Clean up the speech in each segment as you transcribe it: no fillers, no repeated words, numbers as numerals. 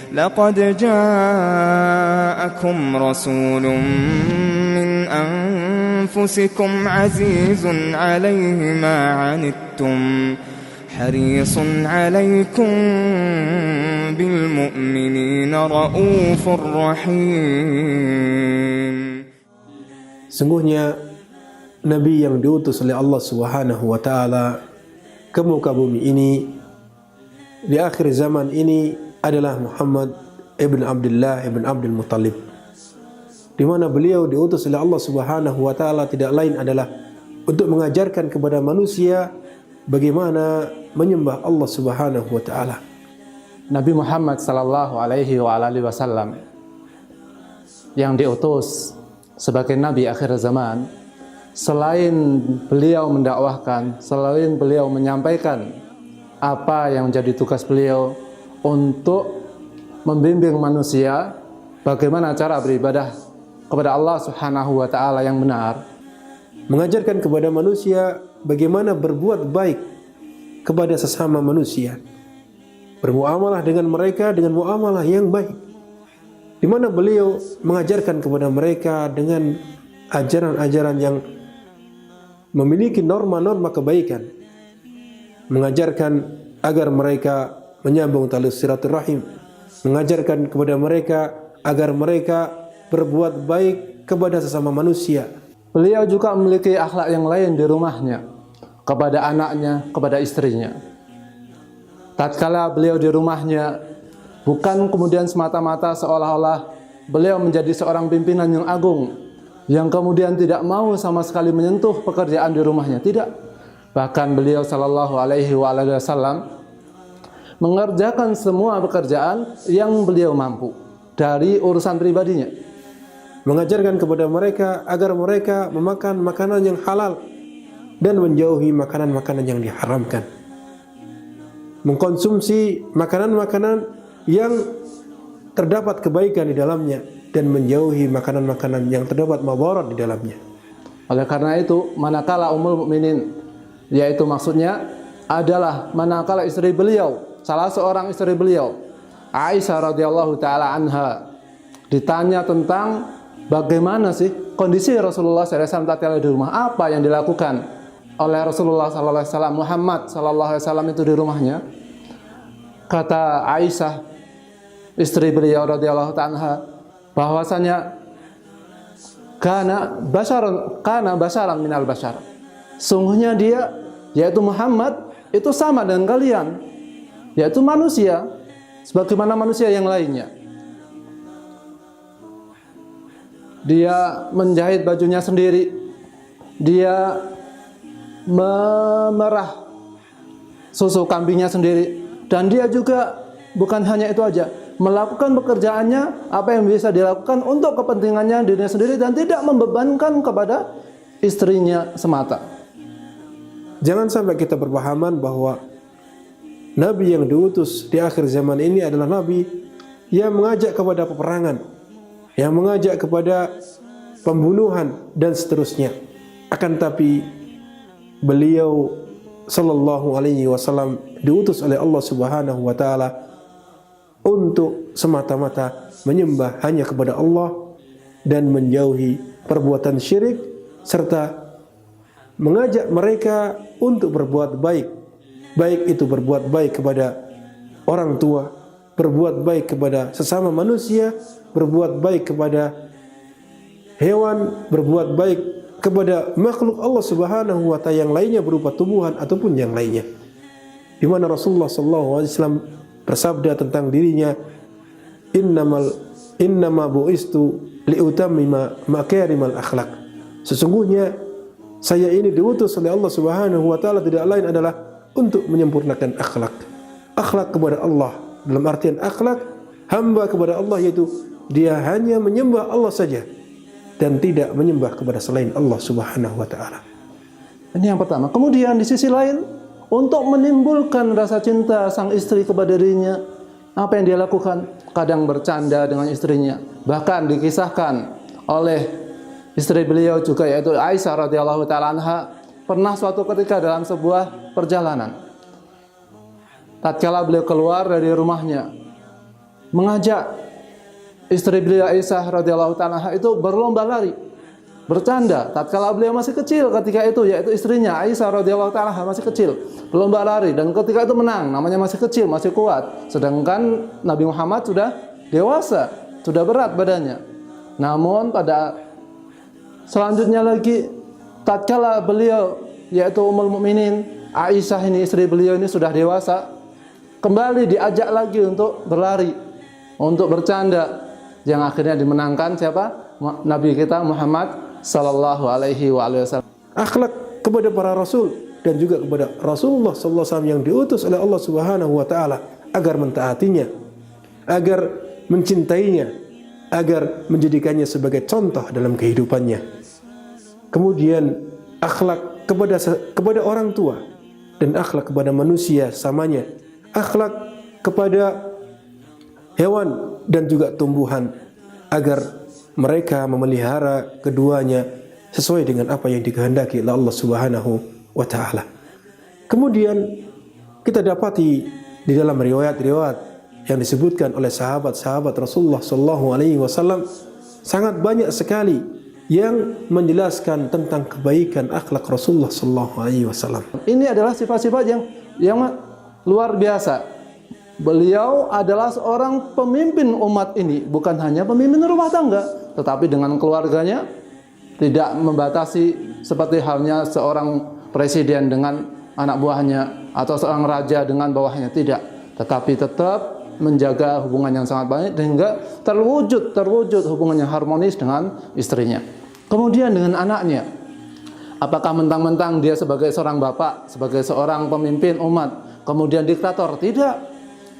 لقد جاءكم رسول من أنفسكم عزيز عليه ما عنتم حريص عليكم بالمؤمنين رؤوف رحيم. Sungguhnya Nabi yang diutus oleh Allah Subhanahu wa Ta'ala ke muka bumi ini di akhir zaman ini adalah Muhammad ibn Abdullah ibn Abdul Muttalib, di mana beliau diutus oleh Allah Subhanahu wa Ta'ala tidak lain adalah untuk mengajarkan kepada manusia bagaimana menyembah Allah Subhanahu wa Ta'ala. Nabi Muhammad sallallahu alaihi wasallam yang diutus sebagai nabi akhir zaman, selain beliau mendakwahkan, selain beliau menyampaikan apa yang menjadi tugas beliau untuk membimbing manusia bagaimana cara beribadah kepada Allah Subhanahu wa Ta'ala yang benar, mengajarkan kepada manusia bagaimana berbuat baik kepada sesama manusia, bermuamalah dengan mereka dengan muamalah yang baik, di mana beliau mengajarkan kepada mereka dengan ajaran-ajaran yang memiliki norma-norma kebaikan, mengajarkan agar mereka menyambung tali silaturahim, mengajarkan kepada mereka agar mereka berbuat baik kepada sesama manusia. Beliau juga memiliki akhlak yang lain di rumahnya, kepada anaknya, kepada istrinya. Tatkala beliau di rumahnya, bukan kemudian semata-mata seolah-olah beliau menjadi seorang pimpinan yang agung, yang kemudian tidak mau sama sekali menyentuh pekerjaan di rumahnya, tidak. Bahkan beliau sallallahu alaihi wasallam mengerjakan semua pekerjaan yang beliau mampu dari urusan pribadinya, mengajarkan kepada mereka agar mereka memakan makanan yang halal dan menjauhi makanan-makanan yang diharamkan, mengkonsumsi makanan-makanan yang terdapat kebaikan di dalamnya dan menjauhi makanan-makanan yang terdapat madarat di dalamnya. Oleh karena itu, manakala Ummul Mukminin, yaitu maksudnya adalah manakala istri beliau, salah seorang istri beliau, Aisyah radhiyallahu taala anha, ditanya tentang bagaimana sih kondisi Rasulullah SAW tatkala di rumah, apa yang dilakukan oleh Rasulullah SAW, Muhammad SAW itu di rumahnya. Kata Aisyah, istri beliau radhiyallahu anha, bahwasanya kana basyaran minal basyar. Sungguhnya dia, yaitu Muhammad, itu sama dengan kalian, yaitu manusia sebagaimana manusia yang lainnya. Dia menjahit bajunya sendiri, dia memerah susu kambingnya sendiri, dan dia juga bukan hanya itu aja, melakukan pekerjaannya apa yang bisa dilakukan untuk kepentingannya dirinya sendiri dan tidak membebankan kepada istrinya semata. Jangan sampai kita berpahaman bahwa Nabi yang diutus di akhir zaman ini adalah Nabi yang mengajak kepada peperangan, yang mengajak kepada pembunuhan dan seterusnya. Akan tapi beliau sallallahu alaihi wasallam diutus oleh Allah Subhanahu wa Ta'ala untuk semata-mata menyembah hanya kepada Allah dan menjauhi perbuatan syirik, serta mengajak mereka untuk berbuat baik, baik itu berbuat baik kepada orang tua, berbuat baik kepada sesama manusia, berbuat baik kepada hewan, berbuat baik kepada makhluk Allah Subhanahu wa Ta'ala yang lainnya berupa tumbuhan ataupun yang lainnya. Di mana Rasulullah sallallahu alaihi wasallam bersabda tentang dirinya, innama bu'istu liutammima makarimal akhlak. Sesungguhnya saya ini diutus oleh Allah Subhanahu wa Ta'ala tidak lain adalah untuk menyempurnakan akhlak. Akhlak kepada Allah dalam artian akhlak hamba kepada Allah, yaitu dia hanya menyembah Allah saja dan tidak menyembah kepada selain Allah Subhanahu wa Ta'ala. Ini yang pertama. Kemudian di sisi lain, untuk menimbulkan rasa cinta sang istri kepada dirinya, apa yang dia lakukan? Kadang bercanda dengan istrinya. Bahkan dikisahkan oleh istri beliau juga, yaitu Aisyah radhiyallahu taala anha, pernah suatu ketika dalam sebuah perjalanan, tatkala beliau keluar dari rumahnya, mengajak istri beliau Aisyah radhiyallahu taala itu berlomba lari, bercanda tatkala beliau masih kecil ketika itu, yaitu istrinya Aisyah radhiyallahu taala masih kecil, berlomba lari dan ketika itu menang, namanya masih kecil, masih kuat. Sedangkan Nabi Muhammad sudah dewasa, sudah berat badannya. Namun pada selanjutnya lagi tatkala beliau yaitu Ummul Mukminin Aisyah ini, istri beliau ini sudah dewasa, kembali diajak lagi untuk berlari, untuk bercanda, yang akhirnya dimenangkan siapa? Nabi kita Muhammad sallallahu alaihi wasallam. Akhlak kepada para rasul dan juga kepada Rasulullah sallallahu alaihi wasallam yang diutus oleh Allah Subhanahu wa taala agar mentaatinya, agar mencintainya, agar menjadikannya sebagai contoh dalam kehidupannya. Kemudian akhlak kepada orang tua dan akhlak kepada manusia samanya, akhlak kepada hewan dan juga tumbuhan, agar mereka memelihara keduanya sesuai dengan apa yang dikehendaki oleh Allah Subhanahu wa taala. Kemudian kita dapati di dalam riwayat-riwayat yang disebutkan oleh sahabat-sahabat Rasulullah sallallahu alaihi wasallam sangat banyak sekali yang menjelaskan tentang kebaikan akhlak Rasulullah sallallahu alaihi wasallam. Ini adalah sifat-sifat yang luar biasa. Beliau adalah seorang pemimpin umat ini, bukan hanya pemimpin rumah tangga, tetapi dengan keluarganya tidak membatasi seperti halnya seorang presiden dengan anak buahnya atau seorang raja dengan bawahnya, tidak, tetapi tetap menjaga hubungan yang sangat baik sehingga terwujud hubungan yang harmonis dengan istrinya. Kemudian dengan anaknya, apakah mentang-mentang dia sebagai seorang bapak, sebagai seorang pemimpin umat, kemudian diktator? Tidak.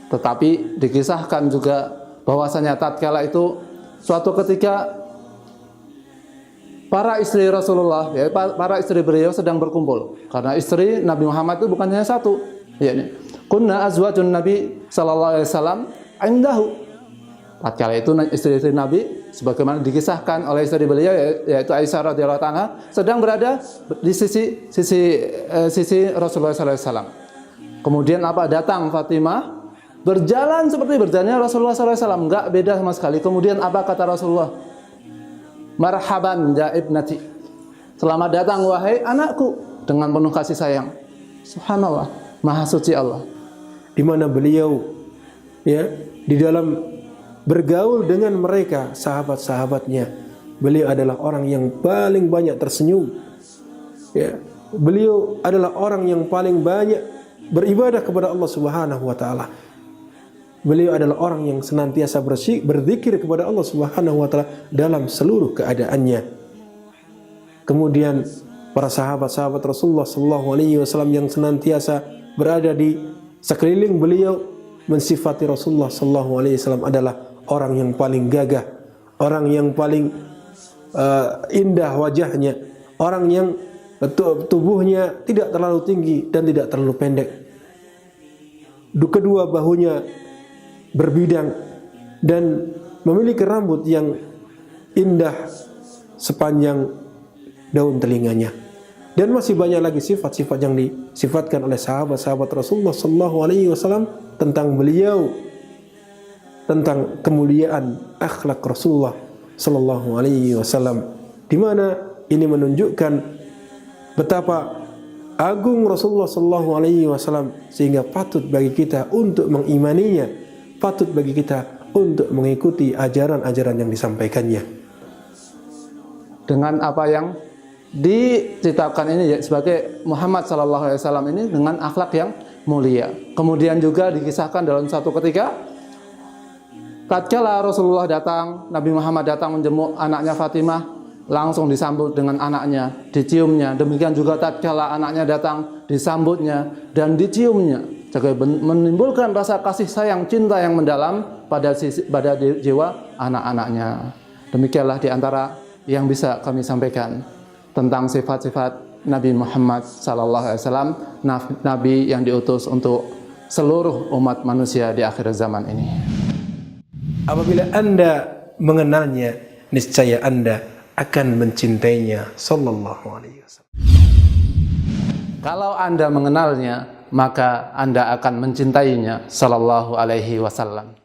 Tetapi dikisahkan juga bahwasanya tatkala itu suatu ketika para istri Rasulullah, ya, para istri beliau sedang berkumpul. Karena istri Nabi Muhammad itu bukan hanya satu, yakni kunna azwajun Nabi sallallahu alaihi wasallam indahu. Tatkala itu istri-istri Nabi sebagaimana dikisahkan oleh istri beliau yaitu Aisyah radhiyallahu anha sedang berada di sisi Rasulullah sallallahu alaihi wasallam. Kemudian apa, datang Fatimah, berjalan seperti berjalannya Rasulullah SAW, enggak beda sama sekali. Kemudian apa kata Rasulullah? Marhaban ya ibnati, selamat datang wahai anakku, dengan penuh kasih sayang. Subhanallah, maha suci Allah. Di mana beliau ya di dalam bergaul dengan mereka sahabat-sahabatnya, beliau adalah orang yang paling banyak tersenyum. Ya, beliau adalah orang yang paling banyak beribadah kepada Allah Subhanahu wa taala. Beliau adalah orang yang senantiasa berzikir kepada Allah Subhanahu wa taala dalam seluruh keadaannya. Kemudian para sahabat-sahabat Rasulullah sallallahu alaihi wasallam yang senantiasa berada di sekeliling beliau mensifati Rasulullah sallallahu alaihi wasallam adalah orang yang paling gagah, orang yang paling indah wajahnya, orang yang tubuhnya tidak terlalu tinggi dan tidak terlalu pendek. Kedua bahunya berbidang dan memiliki rambut yang indah sepanjang daun telinganya. Dan masih banyak lagi sifat-sifat yang disifatkan oleh sahabat-sahabat Rasulullah sallallahu alaihi wasallam tentang beliau, tentang kemuliaan akhlak Rasulullah sallallahu alaihi wasallam, di mana ini menunjukkan betapa agung Rasulullah sallallahu alaihi wasallam sehingga patut bagi kita untuk mengimaninya, patut bagi kita untuk mengikuti ajaran-ajaran yang disampaikannya. Dengan apa yang diceritakan ini sebagai Muhammad sallallahu alaihi wasallam ini dengan akhlak yang mulia. Kemudian juga dikisahkan dalam satu ketika tatkala Rasulullah datang, Nabi Muhammad datang menjenguk anaknya Fatimah, langsung disambut dengan anaknya, diciumnya. Demikian juga tatkala anaknya datang, disambutnya dan diciumnya. Jadi menimbulkan rasa kasih sayang, cinta yang mendalam pada jiwa anak-anaknya. Demikianlah di antara yang bisa kami sampaikan tentang sifat-sifat Nabi Muhammad SAW, Nabi yang diutus untuk seluruh umat manusia di akhir zaman ini. Apabila Anda mengenalnya, niscaya Anda akan mencintainya sallallahu alaihi wasallam. Kalau Anda mengenalnya, maka Anda akan mencintainya sallallahu alaihi wasallam.